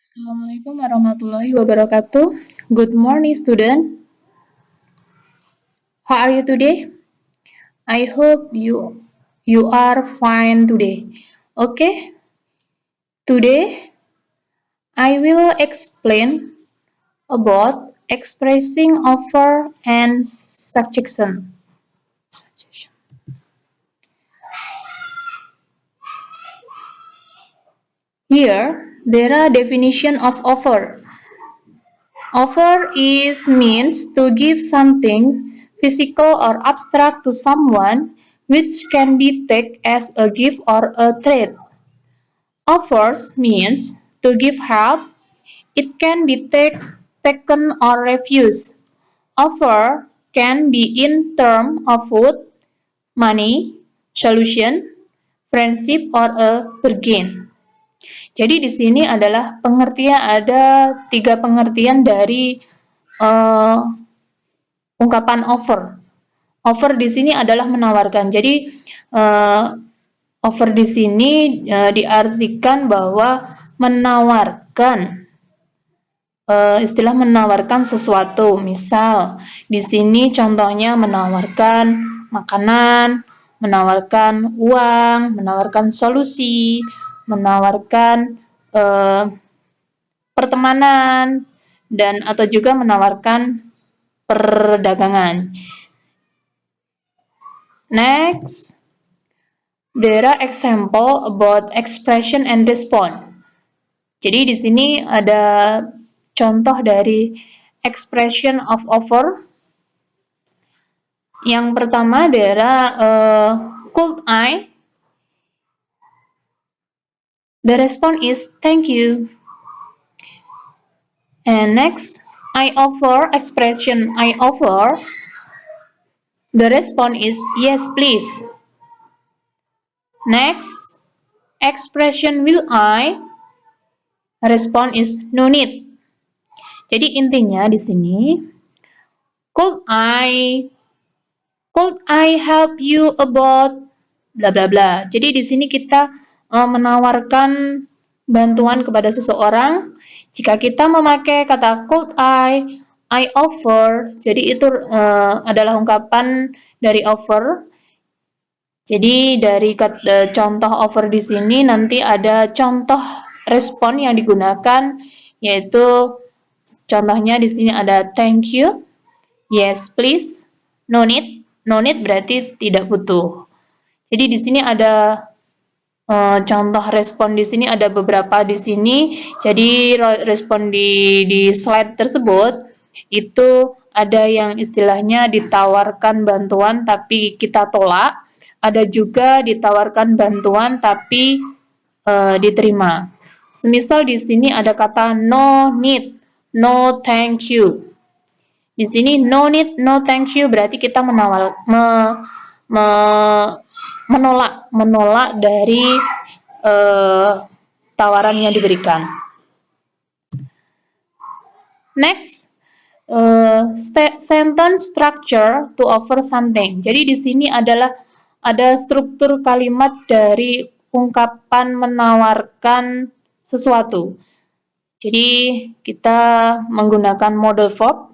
Assalamualaikum warahmatullahi wabarakatuh. Good morning, student. How are you today? I hope you are fine today. Okay, today I will explain about expressing offer and suggestion. Here, there are definition of offer. Offer is means to give something physical or abstract to someone which can be taken as a gift or a trade. Offers means to give help. It can be taken or refused. Offer can be in terms of food, money, solution, friendship, or a bargain. Jadi di sini adalah pengertian, ada tiga pengertian dari uh, ungkapan offer. Offer di sini adalah menawarkan. Jadi offer di sini diartikan bahwa menawarkan, istilah menawarkan sesuatu. Misal di sini contohnya menawarkan makanan, menawarkan uang, menawarkan solusi, menawarkan pertemanan, dan atau juga menawarkan perdagangan. Next, there are example about expression and response. Jadi di sini ada contoh dari expression of offer. Yang pertama adalah could I? The response is thank you. And next, I offer expression I offer. The response is yes please. Next, expression will I. Response is no need. Jadi intinya di sini could I help you about bla bla bla. Jadi di sini kita menawarkan bantuan kepada seseorang. Jika kita memakai kata could I offer. Jadi itu adalah ungkapan dari offer. Jadi dari contoh offer di sini nanti ada contoh respon yang digunakan, yaitu contohnya di sini ada thank you, yes please, no need. No need berarti tidak butuh. Jadi di sini ada contoh respon di sini ada beberapa di sini. Jadi respon di slide tersebut itu ada yang istilahnya ditawarkan bantuan tapi kita tolak. Ada juga ditawarkan bantuan tapi diterima. Semisal di sini ada kata no need, no thank you. Di sini no need, no thank you berarti kita menolak dari tawaran yang diberikan. Next, sentence structure to offer something. Jadi di sini adalah ada struktur kalimat dari ungkapan menawarkan sesuatu. Jadi kita menggunakan modal verb.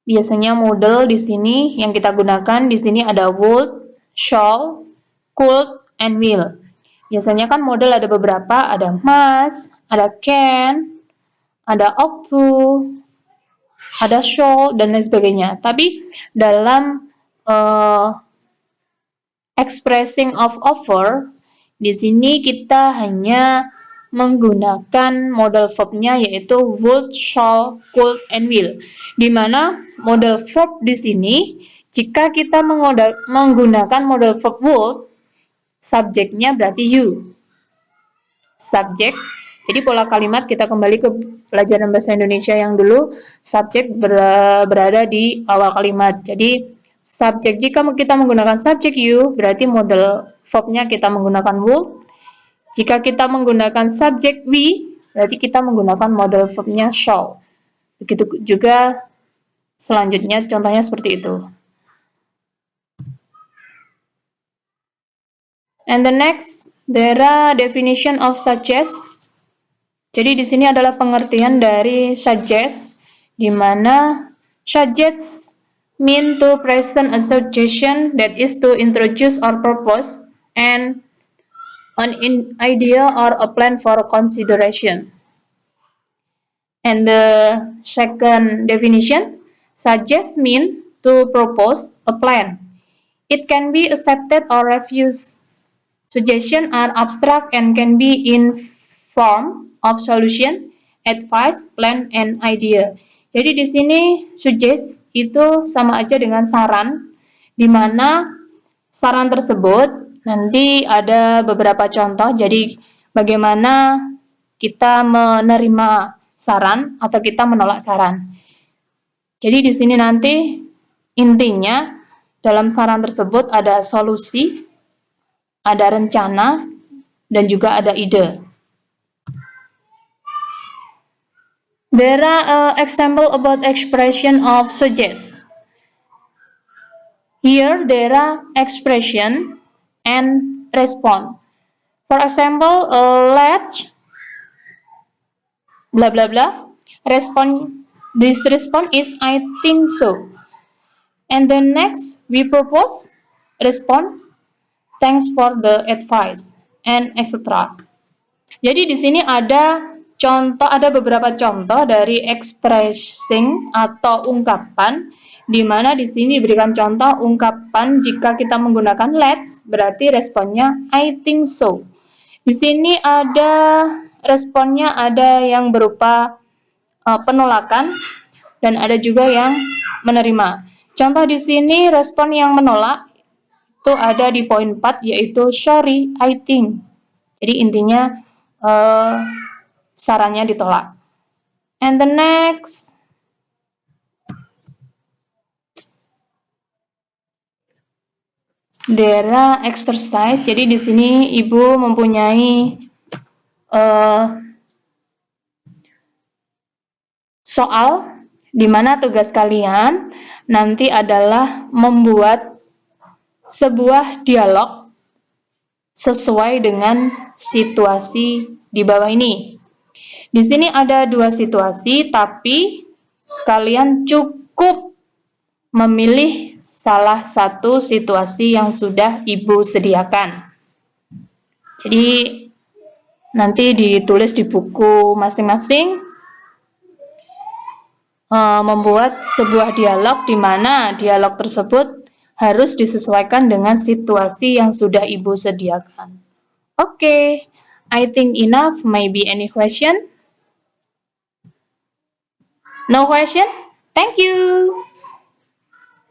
Biasanya modal di sini yang kita gunakan di sini ada would, shall, could, and will. Biasanya kan modal ada beberapa, ada must, ada can, ada ought to, ada should, dan lain sebagainya. Tapi dalam expressing of offer, di sini kita hanya menggunakan modal verb-nya yaitu would, shall, could, and will. Di mana modal verb di sini jika kita menggunakan modal verb would, subjeknya berarti you. Subjek. Jadi pola kalimat kita kembali ke pelajaran bahasa Indonesia yang dulu, subjek berada di awal kalimat. Jadi subjek, jika kita menggunakan subjek you, berarti modal verb-nya kita menggunakan would. Jika kita menggunakan subjek we, berarti kita menggunakan modal verb-nya shall. Begitu juga selanjutnya, contohnya seperti itu. And the next, there are definition of such as. Jadi di sini adalah pengertian dari suggest, di mana suggest mean to present a suggestion, that is to introduce or propose an idea or a plan for consideration. And the second definition, suggest mean to propose a plan. It can be accepted or refused. Suggestions are abstract and can be in form of solution, advice, plan, and idea. Jadi di sini suggest itu sama aja dengan saran, di mana saran tersebut nanti ada beberapa contoh. Jadi bagaimana kita menerima saran atau kita menolak saran. Jadi di sini nanti intinya dalam saran tersebut ada solusi, ada rencana, dan juga ada ide. There are example about expression of suggest. Here there are expression and respond. For example, let's blah blah blah. This response is I think so. And then next we propose respond. Thanks for the advice, and etc. Jadi di sini ada beberapa contoh dari expressing atau ungkapan, di mana di sini diberikan contoh ungkapan jika kita menggunakan let's, berarti responnya I think so. Di sini ada responnya, ada yang berupa penolakan dan ada juga yang menerima. Contoh di sini respon yang menolak itu ada di poin 4, yaitu sorry, I think. Jadi intinya sarannya ditolak. And the next, there are exercise. Jadi di sini ibu mempunyai soal di mana tugas kalian nanti adalah membuat sebuah dialog sesuai dengan situasi di bawah ini. Di sini ada 2 situasi, tapi kalian cukup memilih salah satu situasi yang sudah ibu sediakan. Jadi nanti ditulis di buku masing-masing, membuat sebuah dialog di mana dialog tersebut harus disesuaikan dengan situasi yang sudah ibu sediakan. Okay, I think enough. Maybe any question? No question? Thank you.